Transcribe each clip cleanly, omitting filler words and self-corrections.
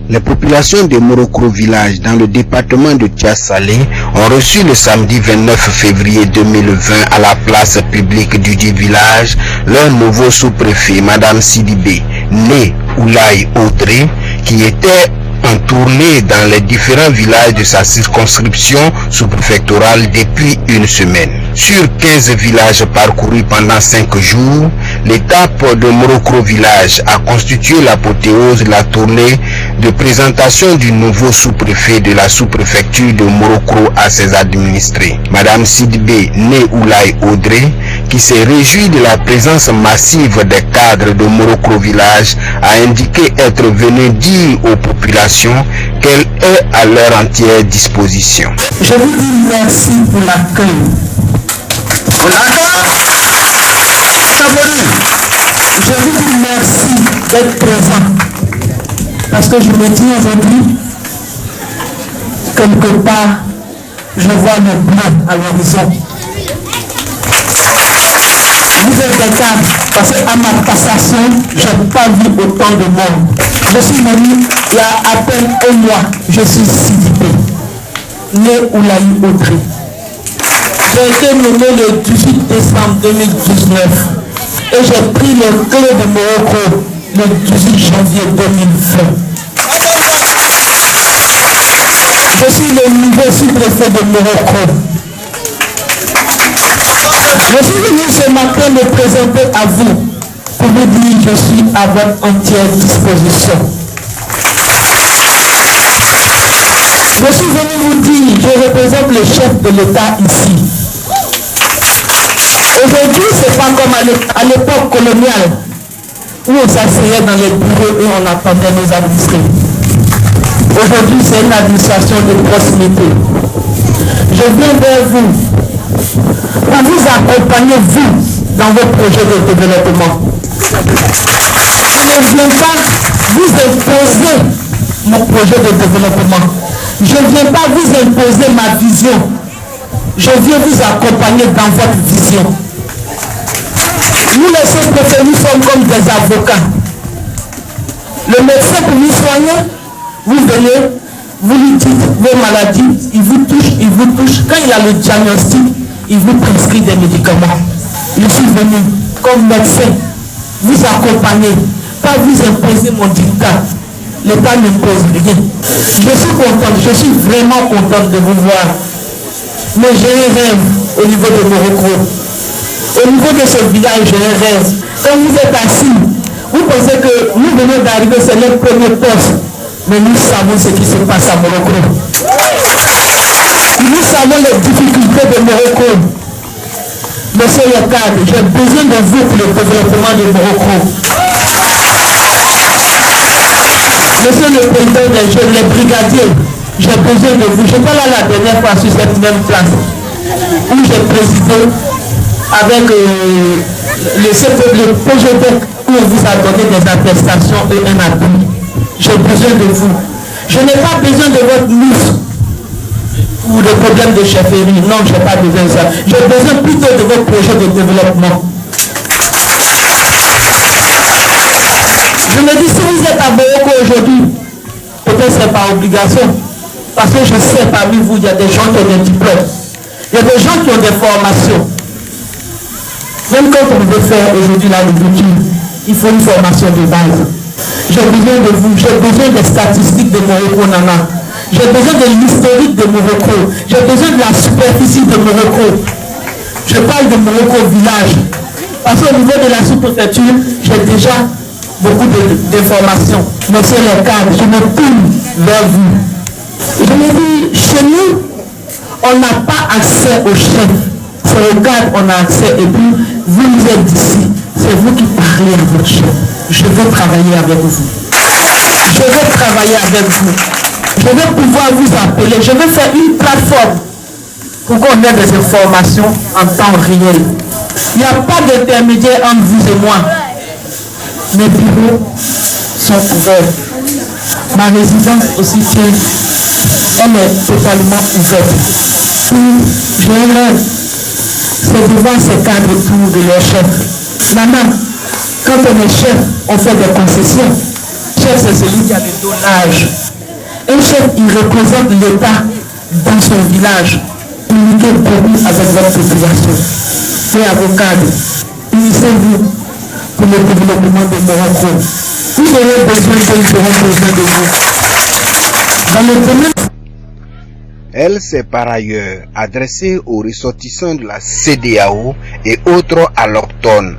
Les populations de Morokro village dans le département de Tiasalé ont reçu le samedi 29 février 2020 à la place publique du dit village leur nouveau sous-préfet, Madame Sidibé, née Oulaye Audrey, qui était en tournée dans les différents villages de sa circonscription sous-préfectorale depuis une semaine. Sur 15 villages parcourus pendant 5 jours, l'étape de Morokro village a constitué l'apothéose de la tournée de présentation du nouveau sous-préfet de la sous-préfecture de Morokro à ses administrés. Madame Sidibé, née Oulaye Audrey, qui s'est réjouie de la présence massive des cadres de Morokro village, a indiqué être venue dire aux populations qu'elle est à leur entière disposition. Je vous dis merci pour l'accueil. Je vous dis merci d'être présent. Parce que je me dis aujourd'hui, quelque part, je vois le bleu à l'horizon. Vous êtes des cadres, parce qu'à ma passation, je n'ai pas vu autant de monde. Je suis venu il y a à peine un mois, je suis Sidibé, né Oulaye Audrey. J'ai été nommé le 18 décembre 2019 et j'ai pris le clé de Morokro le 18 janvier 2020. Je suis le nouveau sous-préfet de Morokro. Je suis venu ce matin me présenter à vous pour vous dire que je suis à votre entière disposition. Je suis venu vous dire, je représente le chef de l'État ici. Aujourd'hui, ce n'est pas comme à l'époque coloniale où on s'asseyait dans les bureaux et on attendait nos administrés. Aujourd'hui, c'est une administration de proximité. Je viens vers vous pour vous accompagner, vous, dans vos projets de développement. Je ne viens pas vous imposer mon projet de développement. Je ne viens pas vous imposer ma vision. Je viens vous accompagner dans votre vision. Nous, les sous-préfets, nous sommes comme des avocats. Le médecin pour nous soigner, vous venez, vous lui dites vos maladies, il vous touche. Quand il a le diagnostic, il vous prescrit des médicaments. Je suis venu comme médecin vous accompagner, pas vous imposer mon dictat. L'État n'impose rien. Je suis contente, je suis vraiment contente de vous voir. Mais j'ai un rêve au niveau de Morokro. Au niveau de ce village, j'ai un rêve. Quand vous êtes assis, vous pensez que nous venons d'arriver, c'est notre premier poste. Mais nous savons ce qui se passe à Morokro. Nous savons les difficultés de Morokro. Monsieur le cadre, j'ai besoin de vous pour le développement de Morokro. Monsieur le président des jeunes, les brigadiers, j'ai besoin de vous. Je parle la dernière fois sur cette même place où j'ai présidé avec le CPD, où on vous a donné des attestations et un appui. J'ai besoin de vous. Je n'ai pas besoin de votre mise ou de problème de chefferie. Non, je n'ai pas besoin de ça. J'ai besoin plutôt de votre projet de développement. Je me dis, si vous êtes à Morokro aujourd'hui, peut-être ce n'est pas obligation. Parce que je sais parmi vous, il y a des gens qui ont des diplômes. Il y a des gens qui ont des formations. Même quand on veut faire aujourd'hui l'agriculture, il faut une formation de base. J'ai besoin de vous, j'ai besoin des statistiques de Morokro Nana. J'ai besoin de l'historique de Morokro. J'ai besoin de la superficie de Morokro. Je parle de Morokro village. Parce qu'au niveau de la sous-préfecture, j'ai déjà beaucoup d'informations. Monsieur le cadre, je me tourne vers vous. Je me dis, chez nous, on n'a pas accès au chef. C'est au cadre on a accès. Et puis, vous êtes ici. C'est vous qui parlez à votre chef. Je veux travailler avec vous. Je veux travailler avec vous. Je veux pouvoir vous appeler. Je veux faire une plateforme pour qu'on ait des informations en temps réel. Il n'y a pas d'intermédiaire entre vous et moi. Mes bureaux sont ouverts. Ma résidence aussi, elle est totalement ouverte. Je rêve, c'est de voir ces cadres autour de leur chef. Maman, quand on est chef, on fait des concessions. chef, c'est celui qui a le donnage. Un chef, il représente l'État dans son village. Unité promis avec votre population. Et avocat, unissez-vous pour le développement de Morocco. Vous aurez besoin d'eux, ils auront besoin de vous. Dans le domaine... Elle s'est par ailleurs adressée aux ressortissants de la CEDEAO et autres allochtones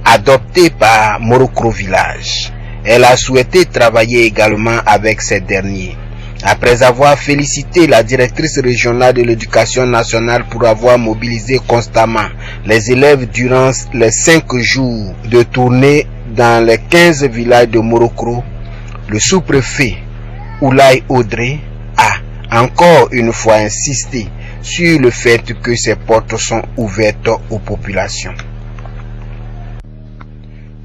adoptés par Morocco Village. Elle a souhaité travailler également avec ces derniers. Après avoir félicité la directrice régionale de l'éducation nationale pour avoir mobilisé constamment les élèves durant les 5 jours de tournée dans les 15 villages de Morocco, le sous-préfet Oulay Audrey a encore une fois insisté sur le fait que ces portes sont ouvertes aux populations.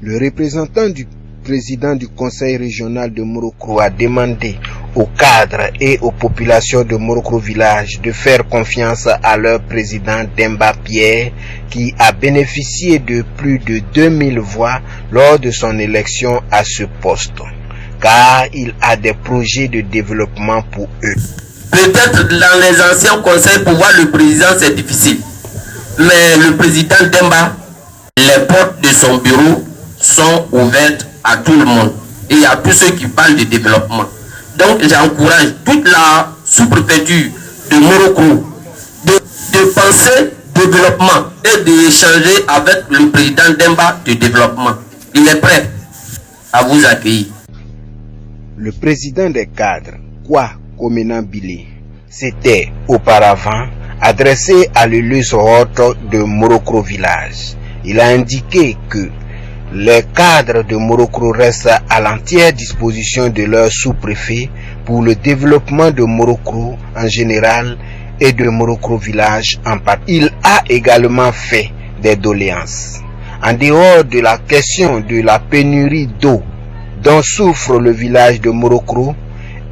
Le représentant du président du conseil régional de Morocco a demandé aux cadres et aux populations de Morocco Village de faire confiance à leur président Demba Pierre qui a bénéficié de plus de 2000 voix lors de son élection à ce poste, car il a des projets de développement pour eux. Peut-être dans les anciens conseils, pour voir le président, c'est difficile. Mais le président Demba, les portes de son bureau sont ouvertes à tout le monde et à tous ceux qui parlent de développement. Donc j'encourage toute la sous-préfecture de Morocco de penser développement et d'échanger avec le président Demba de développement. Il est prêt à vous accueillir. Le président des cadres, Kwa Komena Bilé, s'était auparavant adressé à l'élu hôte de Morocco Village. Il a indiqué que les cadres de Morocco restent à l'entière disposition de leur sous-préfet pour le développement de Morocco en général et de Morocco Village en particulier. Il a également fait des doléances. En dehors de la question de la pénurie d'eau dont souffre le village de Morocco,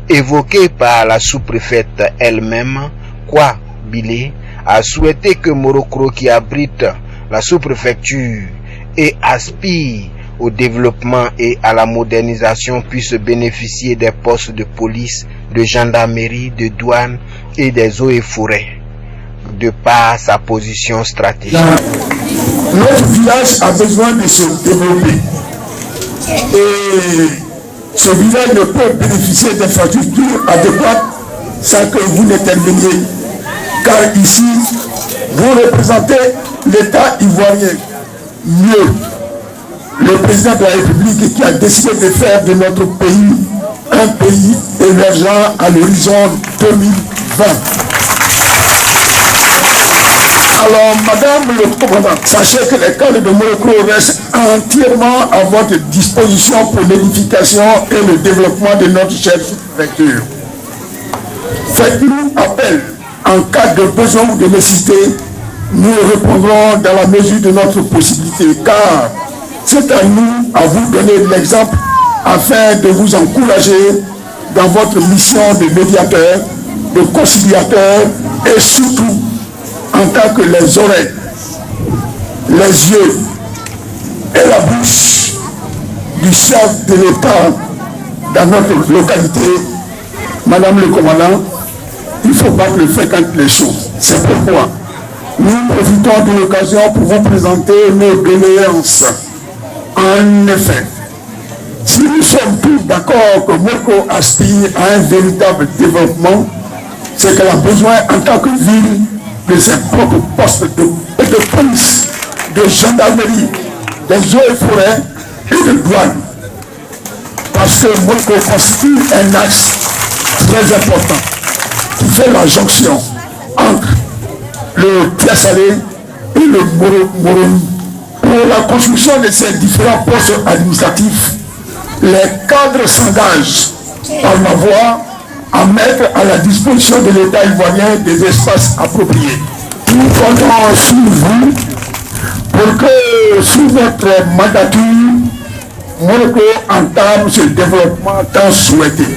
évoquée par la sous-préfète elle-même, Kwa Bilé a souhaité que Morocco, qui abrite la sous-préfecture et aspire au développement et à la modernisation, puisse bénéficier des postes de police, de gendarmerie, de douane et des eaux et forêts, de par sa position stratégique. Notre village a besoin de se développer et ce village ne peut bénéficier d'infrastructures adéquates sans que vous n'interveniez, car ici vous représentez l'État ivoirien. Mieux, le président de la République qui a décidé de faire de notre pays un pays émergent à l'horizon 2020. Alors, madame le commandant, sachez que les cadres de Morocco restent entièrement à votre disposition pour l'édification et le développement de notre chef sous-préfecture. Faites-nous appel en cas de besoin ou de nécessité. Nous répondrons dans la mesure de notre possibilité, car c'est à nous à vous donner l'exemple afin de vous encourager dans votre mission de médiateur, de conciliateur et surtout en tant que les oreilles, les yeux et la bouche du chef de l'État dans notre localité. Madame le commandant, il ne faut pas que le fréquente les choses. C'est pourquoi nous profitons de l'occasion pour vous présenter nos doléances. En effet, si nous sommes tous d'accord que Morocco aspire à un véritable développement, c'est qu'elle a besoin en tant que ville de ses propres postes de police, de gendarmerie, des eaux et forêts et de douane. Parce que Morocco constitue un axe très important qui fait la jonction entre le Tiassalé et le Moroni. Pour la construction de ces différents postes administratifs, les cadres s'engagent par ma voix à mettre à la disposition de l'État ivoirien des espaces appropriés. Nous comptons sur vous pour que sous votre mandature, Morocco entame ce développement tant souhaité.